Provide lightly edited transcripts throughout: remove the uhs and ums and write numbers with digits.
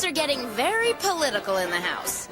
Things are getting very political in the house.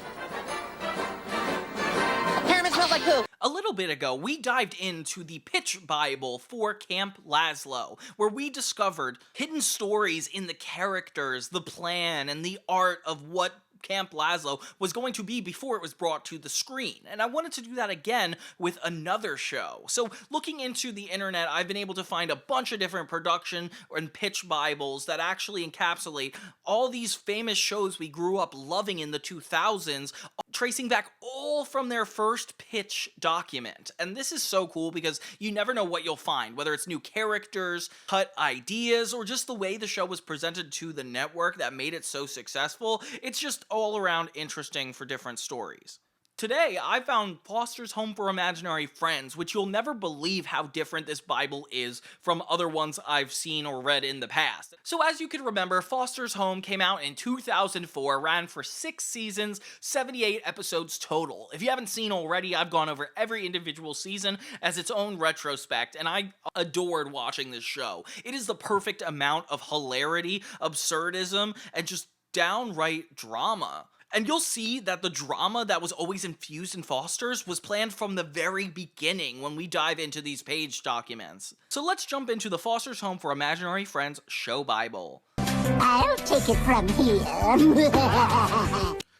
Pyramid smells like poo. A little bit ago, we dived into the pitch Bible for Camp Laszlo, where we discovered hidden stories in the characters, the plan, and the art of what Camp Laszlo was going to be before it was brought to the screen. And I wanted to do that again with another show. So looking into the internet, I've been able to find a bunch of different production and pitch Bibles that actually encapsulate all these famous shows we grew up loving in the 2000s, tracing back all from their first pitch document. And this is so cool because you never know what you'll find, whether it's new characters, cut ideas, or just the way the show was presented to the network that made it so successful. It's just all around interesting for different stories. Today, I found Foster's Home for Imaginary Friends, which you'll never believe how different this Bible is from other ones I've seen or read in the past. So as you can remember, Foster's Home came out in 2004, ran for 6 seasons, 78 episodes total. If you haven't seen already, I've gone over every individual season as its own retrospect, and I adored watching this show. It is the perfect amount of hilarity, absurdism, and just downright drama. And you'll see that the drama that was always infused in Foster's was planned from the very beginning when we dive into these page documents. So let's jump into the Foster's Home for Imaginary Friends show Bible. I'll take it from here.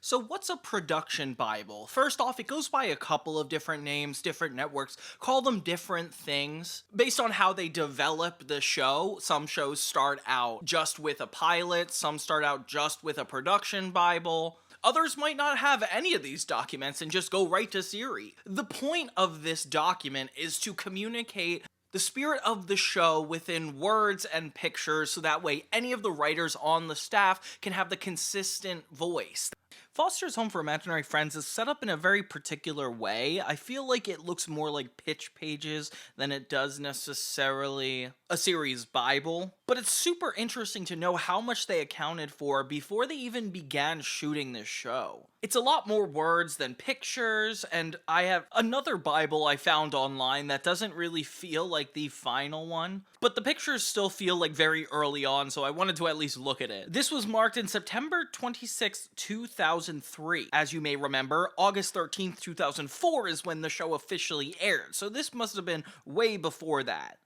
So what's a production Bible? First off, it goes by a couple of different names. Different networks call them different things based on how they develop the show. Some shows start out just with a pilot, some start out just with a production Bible. Others might not have any of these documents and just go right to series. The point of this document is to communicate the spirit of the show within words and pictures so that way any of the writers on the staff can have the consistent voice. Foster's Home for Imaginary Friends is set up in a very particular way. I feel like it looks more like pitch pages than it does necessarily a series Bible. But it's super interesting to know how much they accounted for before they even began shooting this show. It's a lot more words than pictures, and I have another Bible I found online that doesn't really feel like the final one, but the pictures still feel like very early on, so I wanted to at least look at it. This was marked in September 26, 2003. As you may remember, August 13th, 2004 is when the show officially aired, so this must have been way before that.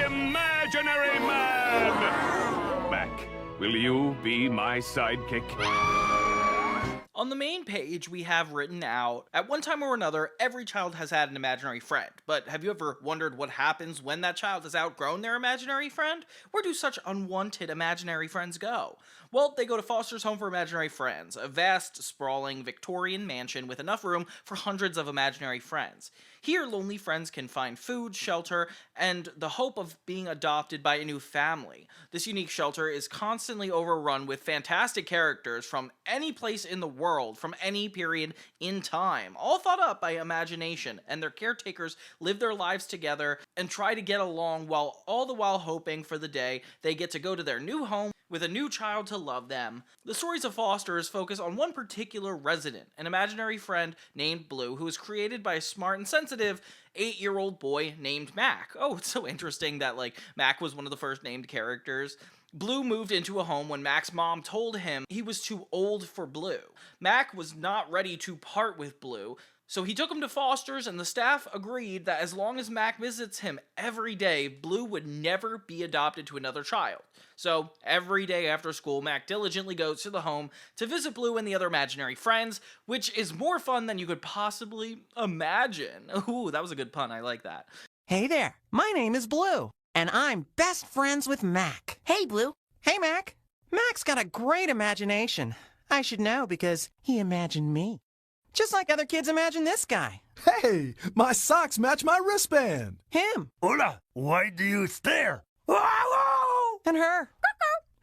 Imaginary Man! Mac, will you be my sidekick? On the main page, we have written out, at one time or another, every child has had an imaginary friend. But have you ever wondered what happens when that child has outgrown their imaginary friend? Where do such unwanted imaginary friends go? Well, they go to Foster's Home for Imaginary Friends, a vast, sprawling Victorian mansion with enough room for hundreds of imaginary friends. Here, lonely friends can find food, shelter, and the hope of being adopted by a new family. This unique shelter is constantly overrun with fantastic characters from any place in the world, from any period in time, all thought up by imagination, and their caretakers live their lives together and try to get along all the while hoping for the day they get to go to their new home with a new child to love them. The stories of Foster's focus on one particular resident, an imaginary friend named Bloo, who was created by a smart and sensitive 8-year-old boy named Mac. Oh, it's so interesting that, Mac was one of the first named characters. Bloo moved into a home when Mac's mom told him he was too old for Bloo. Mac was not ready to part with Bloo, so he took him to Foster's, and the staff agreed that as long as Mac visits him every day, Bloo would never be adopted to another child. So every day after school, Mac diligently goes to the home to visit Bloo and the other imaginary friends, which is more fun than you could possibly imagine. Ooh, that was a good pun. I like that. Hey there, my name is Blue, and I'm best friends with Mac. Hey, Blue. Hey, Mac. Mac's got a great imagination. I should know because he imagined me. Just like other kids imagine this guy. Hey, my socks match my wristband. Him. Hola, why do you stare? And her.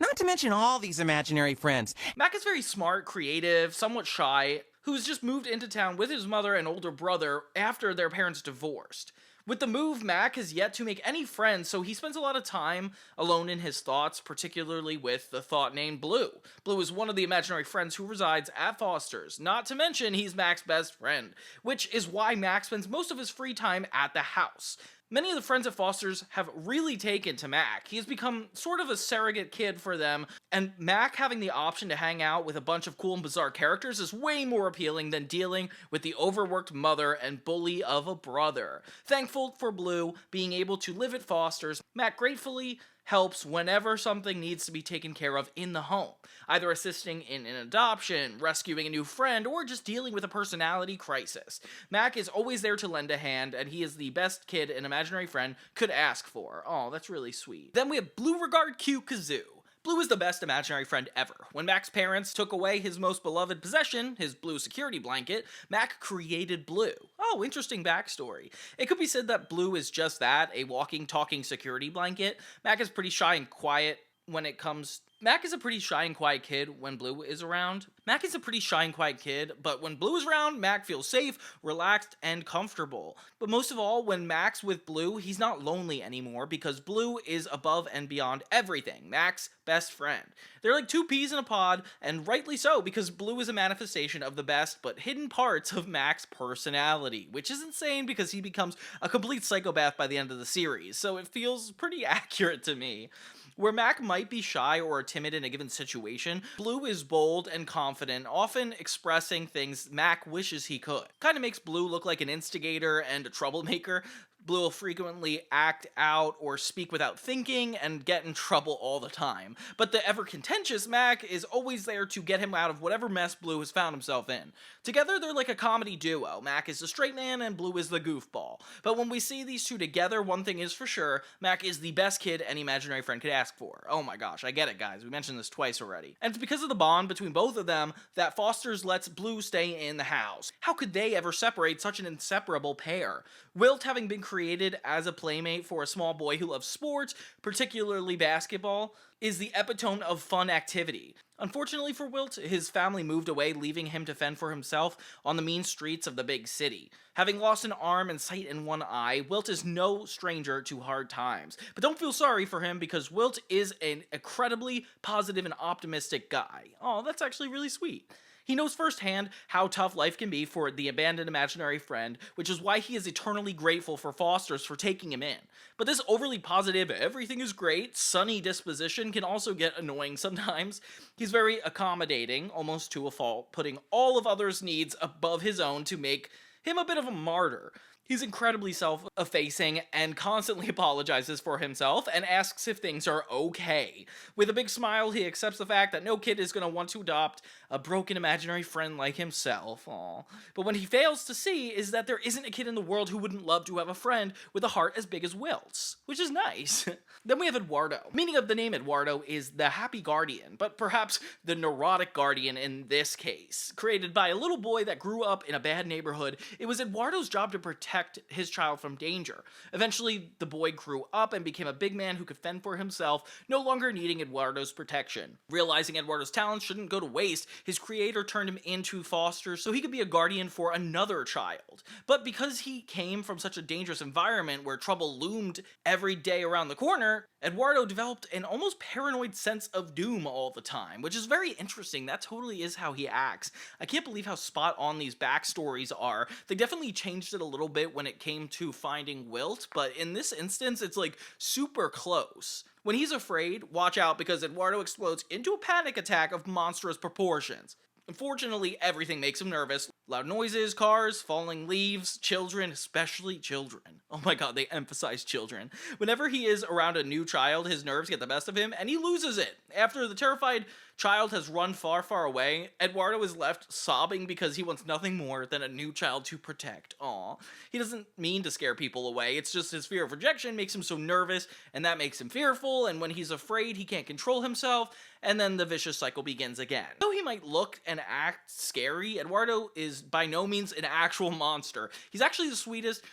Not to mention all these imaginary friends. Mac is very smart, creative, somewhat shy, who's just moved into town with his mother and older brother after their parents divorced. With the move, Mac has yet to make any friends, so he spends a lot of time alone in his thoughts, particularly with the thought named Bloo. Bloo is one of the imaginary friends who resides at Foster's, not to mention he's Mac's best friend, which is why Mac spends most of his free time at the house. Many of the friends at Foster's have really taken to Mac. He has become sort of a surrogate kid for them, and Mac having the option to hang out with a bunch of cool and bizarre characters is way more appealing than dealing with the overworked mother and bully of a brother. Thankful for Bloo being able to live at Foster's, Mac gratefully helps whenever something needs to be taken care of in the home, either assisting in an adoption, rescuing a new friend, or just dealing with a personality crisis. Mac is always there to lend a hand, and he is the best kid an imaginary friend could ask for. Oh, that's really sweet. Then we have Blue Regard Q Kazoo. Bloo is the best imaginary friend ever. When Mac's parents took away his most beloved possession, his blue security blanket, Mac created Bloo. Oh, interesting backstory. It could be said that Bloo is just that, a walking, talking security blanket. Mac is pretty shy and quiet when it comes... Mac is a pretty shy and quiet kid when Bloo is around. Mac is a pretty shy and quiet kid, but when Bloo is around, Mac feels safe, relaxed, and comfortable. But most of all, when Mac's with Bloo, he's not lonely anymore because Bloo is above and beyond everything. Mac's best friend. They're like two peas in a pod, and rightly so, because Bloo is a manifestation of the best but hidden parts of Mac's personality, which is insane because he becomes a complete psychopath by the end of the series, so it feels pretty accurate to me. Where Mac might be shy or timid in a given situation, Bloo is bold and confident, often expressing things Mac wishes he could. Kinda makes Bloo look like an instigator and a troublemaker. Bloo will frequently act out or speak without thinking and get in trouble all the time. But the ever-contentious Mac is always there to get him out of whatever mess Bloo has found himself in. Together, they're like a comedy duo. Mac is the straight man and Bloo is the goofball. But when we see these two together, one thing is for sure, Mac is the best kid any imaginary friend could ask for. Oh my gosh, I get it, guys. We mentioned this twice already. And it's because of the bond between both of them that Foster's lets Bloo stay in the house. How could they ever separate such an inseparable pair? Wilt, having been created as a playmate for a small boy who loves sports, particularly basketball, is the epitome of fun activity. Unfortunately for Wilt, his family moved away, leaving him to fend for himself on the mean streets of the big city. Having lost an arm and sight in one eye, Wilt is no stranger to hard times. But don't feel sorry for him because Wilt is an incredibly positive and optimistic guy. Oh, that's actually really sweet. He knows firsthand how tough life can be for the abandoned imaginary friend, which is why he is eternally grateful for Foster's for taking him in. But this overly positive, everything is great, sunny disposition can also get annoying sometimes. He's very accommodating, almost to a fault, putting all of others' needs above his own to make him a bit of a martyr. He's incredibly self-effacing and constantly apologizes for himself and asks if things are okay. With a big smile, he accepts the fact that no kid is going to want to adopt a broken imaginary friend like himself. Aww. But what he fails to see is that there isn't a kid in the world who wouldn't love to have a friend with a heart as big as Wilt's, which is nice. Then we have Eduardo. Meaning of the name Eduardo is the happy guardian, but perhaps the neurotic guardian in this case. Created by a little boy that grew up in a bad neighborhood, it was Eduardo's job to protect his child from danger. Eventually, the boy grew up and became a big man who could fend for himself, no longer needing Eduardo's protection. Realizing Eduardo's talents shouldn't go to waste, his creator turned him into foster so he could be a guardian for another child. But because he came from such a dangerous environment where trouble loomed every day around the corner, Eduardo developed an almost paranoid sense of doom all the time, which is very interesting. That totally is how he acts. I can't believe how spot on these backstories are. They definitely changed it a little bit when it came to finding Wilt, but in this instance, it's like super close. When he's afraid, watch out because Eduardo explodes into a panic attack of monstrous proportions. Unfortunately, everything makes him nervous. Loud noises, cars, falling leaves, children, especially children. Oh my god, they emphasize children. Whenever he is around a new child, his nerves get the best of him, and he loses it. After the terrified child has run far, far away, Eduardo is left sobbing because he wants nothing more than a new child to protect. Aw. He doesn't mean to scare people away, it's just his fear of rejection makes him so nervous, and that makes him fearful, and when he's afraid, he can't control himself, and then the vicious cycle begins again. Though he might look and act scary, Eduardo is by no means an actual monster. He's actually the sweetest,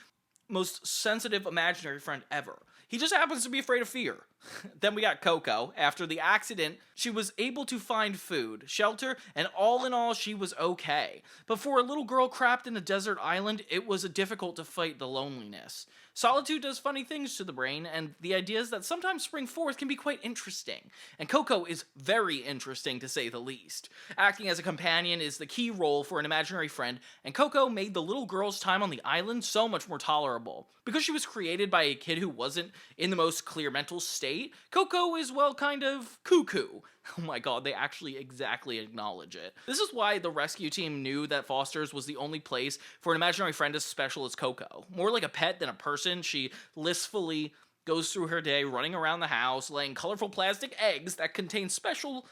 most sensitive imaginary friend ever. He just happens to be afraid of fear. Then we got Coco. After the accident, she was able to find food, shelter, and all in all, she was okay. But for a little girl trapped in a desert island, it was difficult to fight the loneliness. Solitude does funny things to the brain, and the ideas that sometimes spring forth can be quite interesting. And Coco is very interesting, to say the least. Acting as a companion is the key role for an imaginary friend, and Coco made the little girl's time on the island so much more tolerable. Because she was created by a kid who wasn't in the most clear mental state, Coco is, well, kind of cuckoo. Oh my god, they actually exactly acknowledge it. This is why the rescue team knew that Foster's was the only place for an imaginary friend as special as Coco. More like a pet than a person, she listfully goes through her day running around the house, laying colorful plastic eggs that contain special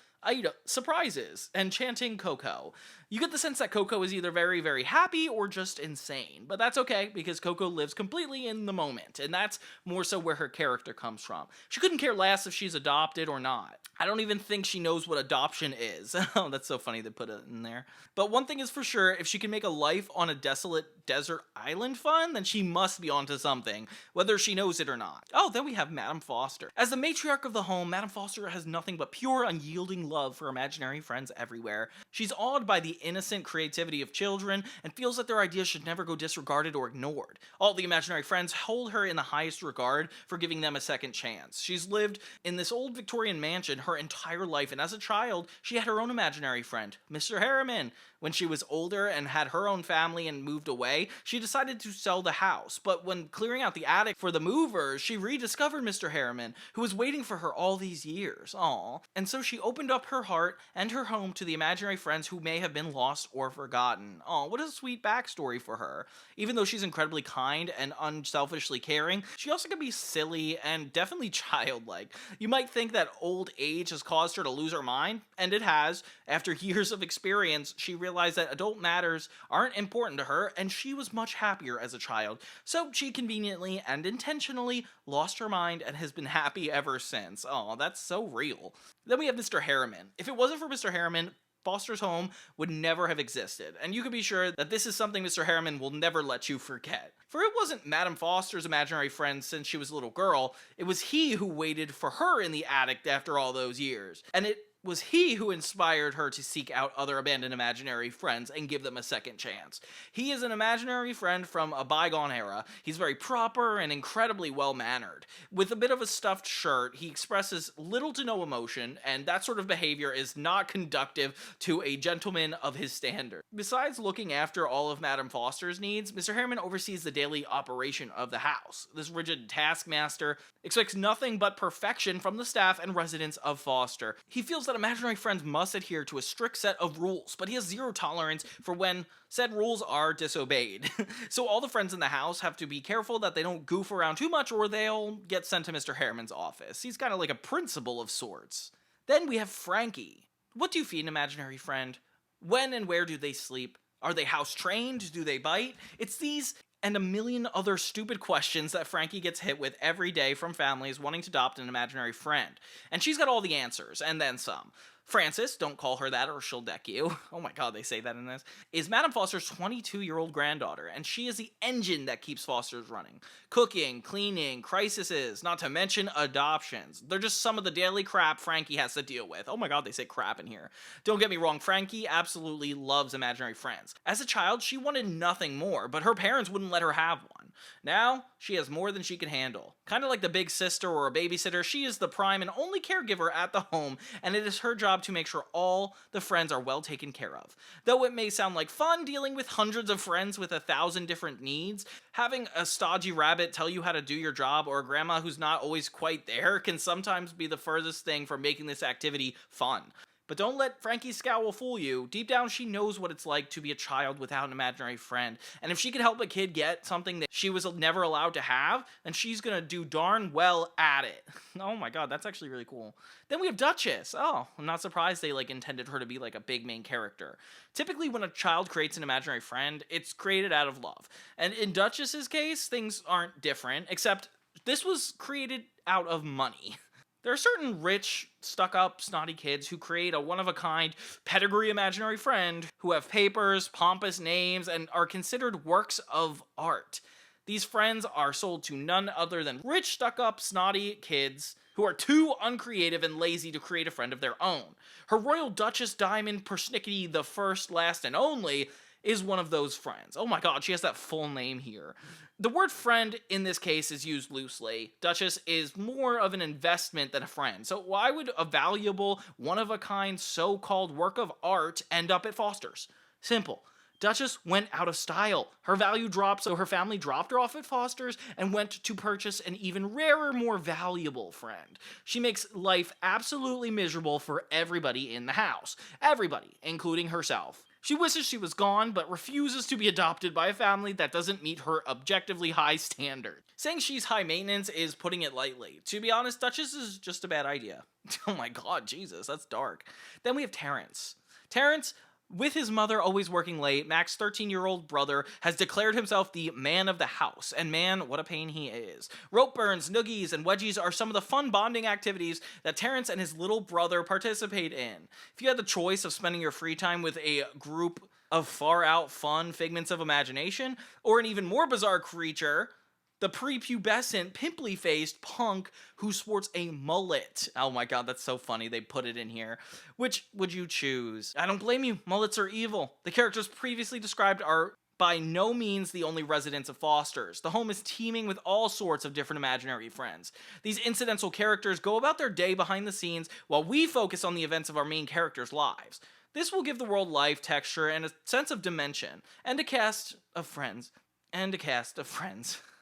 surprises, and chanting Coco. You get the sense that Coco is either very, very happy or just insane. But that's okay, because Coco lives completely in the moment, and that's more so where her character comes from. She couldn't care less if she's adopted or not. I don't even think she knows what adoption is. Oh, that's so funny they put it in there. But one thing is for sure, if she can make a life on a desolate desert island fun, then she must be onto something, whether she knows it or not. Oh, then we have Madame Foster. As the matriarch of the home, Madame Foster has nothing but pure, unyielding love for imaginary friends everywhere. She's awed by the innocent creativity of children and feels that their ideas should never go disregarded or ignored. All the imaginary friends hold her in the highest regard for giving them a second chance. She's lived in this old Victorian mansion her entire life, and as a child, she had her own imaginary friend, Mr. Harriman. When she was older and had her own family and moved away, she decided to sell the house. But when clearing out the attic for the movers, she rediscovered Mr. Harriman, who was waiting for her all these years. Aww. And so she opened up her heart and her home to the imaginary friends who may have been lost or forgotten. Aw, what a sweet backstory for her. Even though she's incredibly kind and unselfishly caring, she also can be silly and definitely childlike. You might think that old age has caused her to lose her mind, and it has. After years of experience, she realized that adult matters aren't important to her, and she was much happier as a child. So she conveniently and intentionally lost her mind and has been happy ever since. Oh, that's so real. Then we have Mr. Harriman. If it wasn't for Mr. Harriman, Foster's home would never have existed, and you can be sure that this is something Mr. Harriman will never let you forget. For it wasn't Madame Foster's imaginary friend since she was a little girl, it was he who waited for her in the attic after all those years. And it was he who inspired her to seek out other abandoned imaginary friends and give them a second chance. He is an imaginary friend from a bygone era. He's very proper and incredibly well-mannered. With a bit of a stuffed shirt, he expresses little to no emotion, and that sort of behavior is not conductive to a gentleman of his standard. Besides looking after all of Madame Foster's needs, Mr. Harriman oversees the daily operation of the house. This rigid taskmaster expects nothing but perfection from the staff and residents of Foster. He feels that imaginary friends must adhere to a strict set of rules, but he has zero tolerance for when said rules are disobeyed. So all the friends in the house have to be careful that they don't goof around too much or they'll get sent to Mr. Harriman's office. He's kind of like a principal of sorts. Then we have Frankie. What do you feed an imaginary friend? When and where do they sleep? Are they house trained? Do they bite? It's these and a million other stupid questions that Frankie gets hit with every day from families wanting to adopt an imaginary friend. And she's got all the answers, and then some. Frances, don't call her that or she'll deck you. Oh my god, they say that in this. Is Madame Foster's 22-year-old granddaughter, and she is the engine that keeps Foster's running. Cooking, cleaning, crises, not to mention adoptions. They're just some of the daily crap Frankie has to deal with. Oh my god, they say crap in here. Don't get me wrong, Frankie absolutely loves imaginary friends. As a child, she wanted nothing more, but her parents wouldn't let her have one. Now, she has more than she can handle. Kind of like the big sister or a babysitter, she is the prime and only caregiver at the home, and it is her job to make sure all the friends are well taken care of. Though it may sound like fun dealing with hundreds of friends with 1,000 different needs, having a stodgy rabbit tell you how to do your job or a grandma who's not always quite there can sometimes be the furthest thing from making this activity fun. But don't let Frankie's scowl fool you. Deep down, she knows what it's like to be a child without an imaginary friend. And if she could help a kid get something that she was never allowed to have, then she's gonna do darn well at it. Oh my god, that's actually really cool. Then we have Duchess. Oh, I'm not surprised they intended her to be a big main character. Typically, when a child creates an imaginary friend, it's created out of love. And in Duchess's case, things aren't different, except this was created out of money. There are certain rich, stuck-up, snotty kids who create a one-of-a-kind pedigree imaginary friend who have papers, pompous names, and are considered works of art. These friends are sold to none other than rich, stuck-up, snotty kids who are too uncreative and lazy to create a friend of their own. Her Royal Duchess Diamond Persnickety the First, Last, and Only is one of those friends. Oh my god, she has that full name here. The word friend in this case is used loosely. Duchess is more of an investment than a friend. So why would a valuable, one-of-a-kind, so-called work of art end up at Foster's? Simple. Duchess went out of style. Her value dropped, so her family dropped her off at Foster's and went to purchase an even rarer, more valuable friend. She makes life absolutely miserable for everybody in the house. Everybody, including herself. She wishes she was gone, but refuses to be adopted by a family that doesn't meet her objectively high standard. Saying she's high maintenance is putting it lightly. To be honest, Duchess is just a bad idea. Oh my god, Jesus, that's dark. Then we have Terrence. Terrence, with his mother always working late, Mac's 13-year-old brother has declared himself the man of the house, and man, what a pain he is. Rope burns, noogies, and wedgies are some of the fun bonding activities that Terrence and his little brother participate in. If you had the choice of spending your free time with a group of far-out fun figments of imagination, or an even more bizarre creature, the prepubescent, pimply-faced punk who sports a mullet. Oh my god, that's so funny, they put it in here. Which would you choose? I don't blame you, mullets are evil. The characters previously described are by no means the only residents of Foster's. The home is teeming with all sorts of different imaginary friends. These incidental characters go about their day behind the scenes while we focus on the events of our main characters' lives. This will give the world life, texture, and a sense of dimension, and a cast of friends.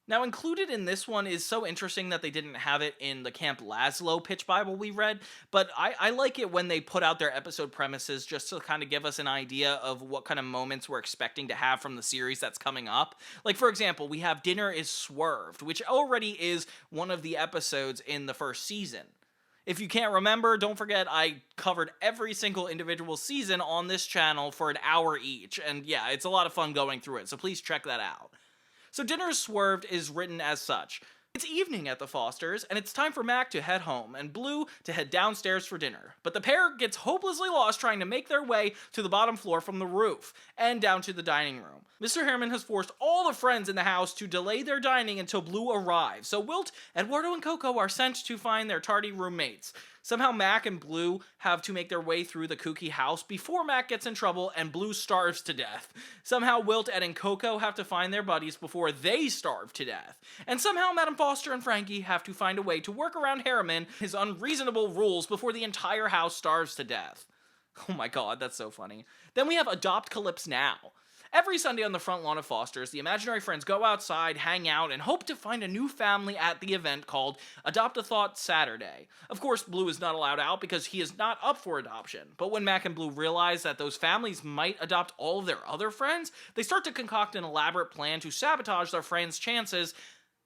Now, included in this one is so interesting that they didn't have it in the Camp Laszlo pitch Bible we read, but I like it when they put out their episode premises just to kind of give us an idea of what kind of moments we're expecting to have from the series that's coming up. Like, for example, we have Dinner is Swerved, which already is one of the episodes in the first season. If you can't remember, don't forget I covered every single individual season on this channel for an hour each, and yeah, it's a lot of fun going through it, so please check that out. So Dinner is Swerved is written as such. It's evening at the Fosters, and it's time for Mac to head home, and Bloo to head downstairs for dinner. But the pair gets hopelessly lost trying to make their way to the bottom floor from the roof, and down to the dining room. Mr. Harriman has forced all the friends in the house to delay their dining until Bloo arrives, so Wilt, Eduardo, and Coco are sent to find their tardy roommates. Somehow Mac and Bloo have to make their way through the kooky house before Mac gets in trouble and Bloo starves to death. Somehow Wilt, Ed, and Coco have to find their buddies before they starve to death. And somehow Madame Foster and Frankie have to find a way to work around Harriman, his unreasonable rules, before the entire house starves to death. Oh my god, that's so funny. Then we have Adopt Calypse Now. Every Sunday on the front lawn of Foster's, the imaginary friends go outside, hang out, and hope to find a new family at the event called Adopt a Thought Saturday. Of course, Bloo is not allowed out because he is not up for adoption. But when Mac and Bloo realize that those families might adopt all of their other friends, they start to concoct an elaborate plan to sabotage their friends' chances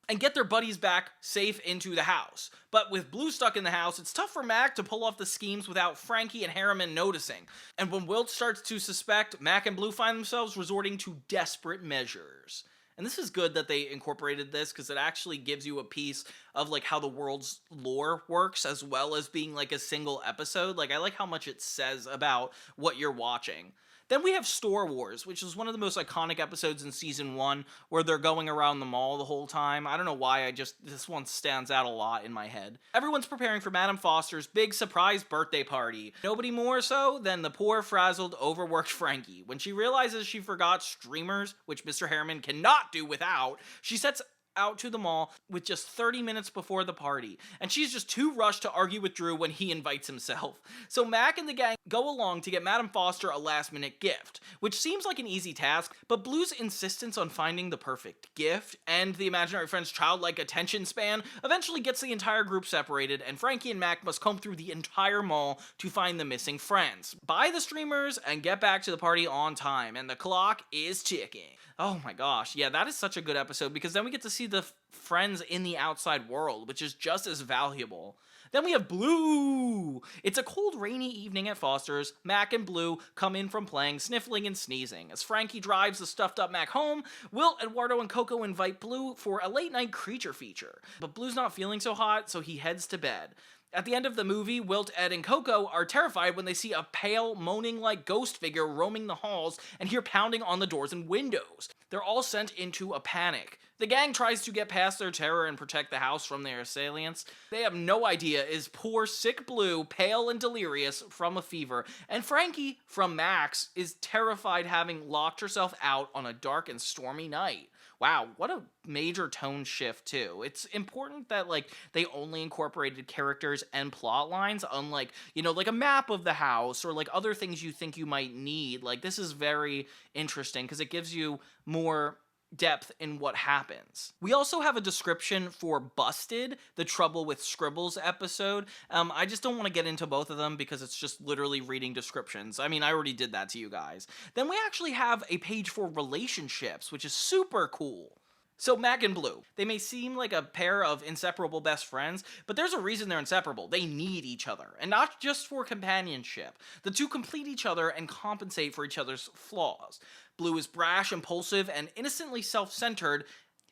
and get their buddies back safe into the house. But with Bloo stuck in the house, it's tough for Mac to pull off the schemes without Frankie and Harriman noticing. And when Wilt starts to suspect, Mac and Bloo find themselves resorting to desperate measures. And this is good that they incorporated this, because it actually gives you a piece of like how the world's lore works, as well as being like a single episode. Like, I like how much it says about what you're watching. Then we have Store Wars, which is one of the most iconic episodes in Season 1, where they're going around the mall the whole time. I don't know why, this one stands out a lot in my head. Everyone's preparing for Madame Foster's big surprise birthday party. Nobody more so than the poor, frazzled, overworked Frankie. When she realizes she forgot streamers, which Mr. Harriman cannot do without, she sets out to the mall with just 30 minutes before the party, and she's just too rushed to argue with Drew when he invites himself. So Mac and the gang go along to get Madame Foster a last-minute gift, which seems like an easy task, but Bloo's insistence on finding the perfect gift and the imaginary friend's childlike attention span eventually gets the entire group separated, and Frankie and Mac must comb through the entire mall to find the missing friends, buy the streamers, and get back to the party on time, and the clock is ticking. Oh my gosh, yeah, that is such a good episode, because then we get to see the friends in the outside world, which is just as valuable. Then we have Bloo! It's a cold, rainy evening at Foster's. Mac and Bloo come in from playing, sniffling and sneezing. As Frankie drives the stuffed-up Mac home, Wilt, Eduardo, and Coco invite Bloo for a late-night creature feature. But Bloo's not feeling so hot, so he heads to bed. At the end of the movie, Wilt, Ed, and Coco are terrified when they see a pale, moaning-like ghost figure roaming the halls and hear pounding on the doors and windows. They're all sent into a panic. The gang tries to get past their terror and protect the house from their assailants. They have no idea is poor, sick Bloo, pale and delirious from a fever, and Frankie, from Max, is terrified having locked herself out on a dark and stormy night. Wow, what a major tone shift, too. It's important that, like, they only incorporated characters and plot lines, unlike, like a map of the house or, like, other things you think you might need. Like, this is very interesting because it gives you more depth in what happens. We also have a description for Busted, the Trouble with Scribbles episode. I just don't want to get into both of them because it's just literally reading descriptions. I mean, I already did that to you guys. Then we actually have a page for relationships, which is super cool. So Mac and Bloo, they may seem like a pair of inseparable best friends, but there's a reason they're inseparable. They need each other, and not just for companionship. The two complete each other and compensate for each other's flaws. Bloo is brash, impulsive, and innocently self-centered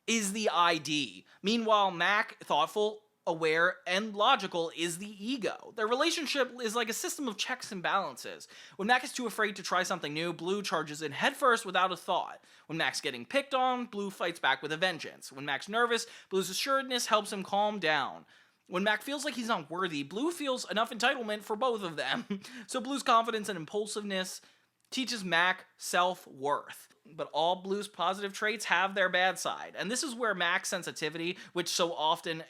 is the ID. Meanwhile, Mac, thoughtful, aware, and logical is the ego. Their relationship is like a system of checks and balances. When Mac is too afraid to try something new, Bloo charges in headfirst without a thought. When Mac's getting picked on, Bloo fights back with a vengeance. When Mac's nervous, Bloo's assuredness helps him calm down. When Mac feels like he's not worthy, Bloo feels enough entitlement for both of them. So Bloo's confidence and impulsiveness teaches Mac self-worth. But all Bloo's positive traits have their bad side. And this is where Mac's sensitivity, which so often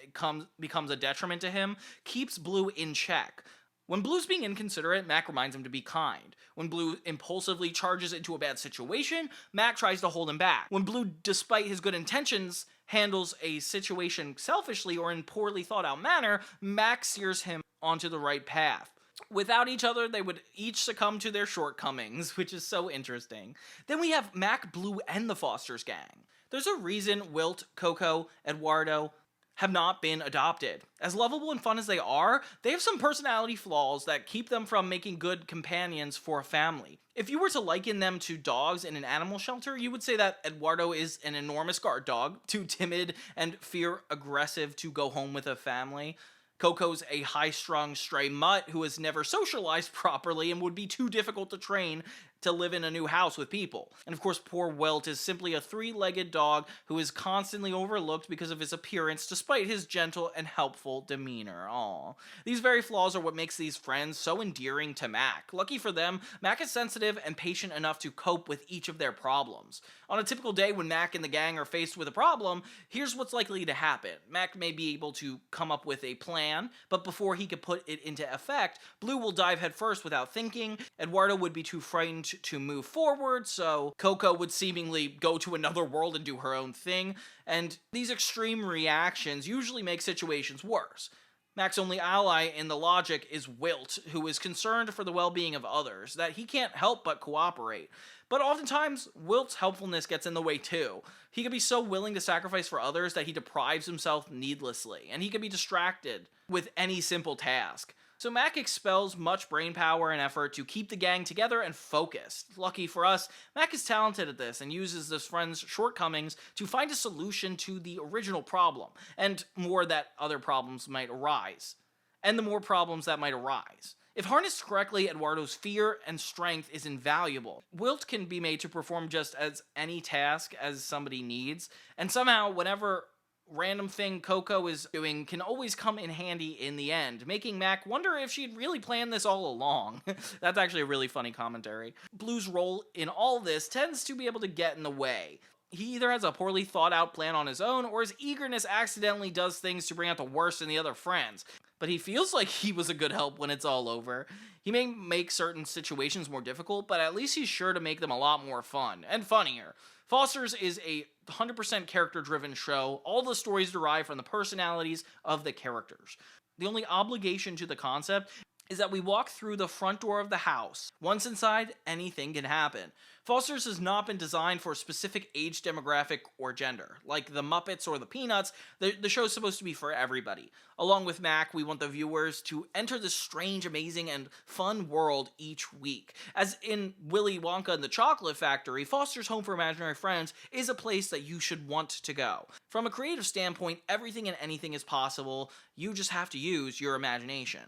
becomes a detriment to him, keeps Bloo in check. When Bloo's being inconsiderate, Mac reminds him to be kind. When Bloo impulsively charges into a bad situation, Mac tries to hold him back. When Bloo, despite his good intentions, handles a situation selfishly or in poorly thought out manner, Mac steers him onto the right path. Without each other, they would each succumb to their shortcomings, which is so interesting. Then we have Mac, Bloo, and the Fosters gang. There's a reason Wilt, Coco, Eduardo have not been adopted. As lovable and fun as they are, they have some personality flaws that keep them from making good companions for a family. If you were to liken them to dogs in an animal shelter, you would say that Eduardo is an enormous guard dog, too timid and fear-aggressive to go home with a family. Coco's a high-strung stray mutt who has never socialized properly and would be too difficult to train to live in a new house with people. And of course, poor Wilt is simply a three-legged dog who is constantly overlooked because of his appearance, despite his gentle and helpful demeanor. Aww. These very flaws are what makes these friends so endearing to Mac. Lucky for them, Mac is sensitive and patient enough to cope with each of their problems. On a typical day when Mac and the gang are faced with a problem, here's what's likely to happen. Mac may be able to come up with a plan, but before he could put it into effect, Bloo will dive headfirst without thinking, Eduardo would be too frightened to move forward, so Coco would seemingly go to another world and do her own thing, and these extreme reactions usually make situations worse. Mac's only ally in the logic is Wilt, who is concerned for the well-being of others, that he can't help but cooperate. But oftentimes, Wilt's helpfulness gets in the way too. He can be so willing to sacrifice for others that he deprives himself needlessly, and he can be distracted with any simple task. So Mac expels much brainpower and effort to keep the gang together and focused. Lucky for us, Mac is talented at this and uses his friend's shortcomings to find a solution to the original problem, and more that other problems might arise. And the more problems that might arise. If harnessed correctly, Eduardo's fear and strength is invaluable. Wilt can be made to perform just as any task as somebody needs, and somehow, whenever random thing Coco is doing can always come in handy in the end, making Mac wonder if she'd really planned this all along. That's actually a really funny commentary. Bloo's role in all this tends to be able to get in the way. He either has a poorly thought out plan on his own, or his eagerness accidentally does things to bring out the worst in the other friends. But he feels like he was a good help when it's all over. He may make certain situations more difficult, but at least he's sure to make them a lot more fun, and funnier. Fosters is a 100% character-driven show. All the stories derive from the personalities of the characters. The only obligation to the concept is that we walk through the front door of the house. Once inside, anything can happen. Foster's has not been designed for a specific age demographic or gender. Like the Muppets or the Peanuts, the show's supposed to be for everybody. Along with Mac, we want the viewers to enter this strange, amazing, and fun world each week. As in Willy Wonka and the Chocolate Factory, Foster's Home for Imaginary Friends is a place that you should want to go. From a creative standpoint, everything and anything is possible. You just have to use your imagination.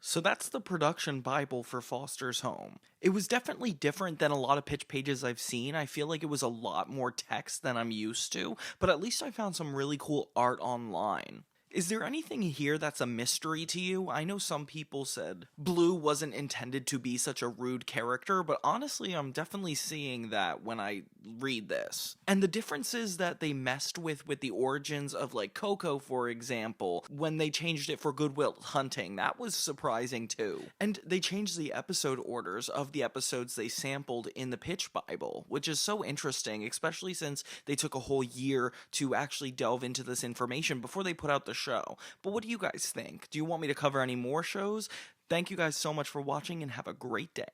So that's the production Bible for Foster's Home. It was definitely different than a lot of pitch pages I've seen. I feel like it was a lot more text than I'm used to, but at least I found some really cool art online. Is there anything here that's a mystery to you? I know some people said Bloo wasn't intended to be such a rude character, but honestly, I'm definitely seeing that when I read this. And the differences that they messed with the origins of like Coco, for example, when they changed it for Good Wilt hunting, that was surprising too. And they changed the episode orders of the episodes they sampled in the pitch Bible, which is so interesting, especially since they took a whole year to actually delve into this information before they put out the show. But what do you guys think? Do you want me to cover any more shows? Thank you guys so much for watching and have a great day.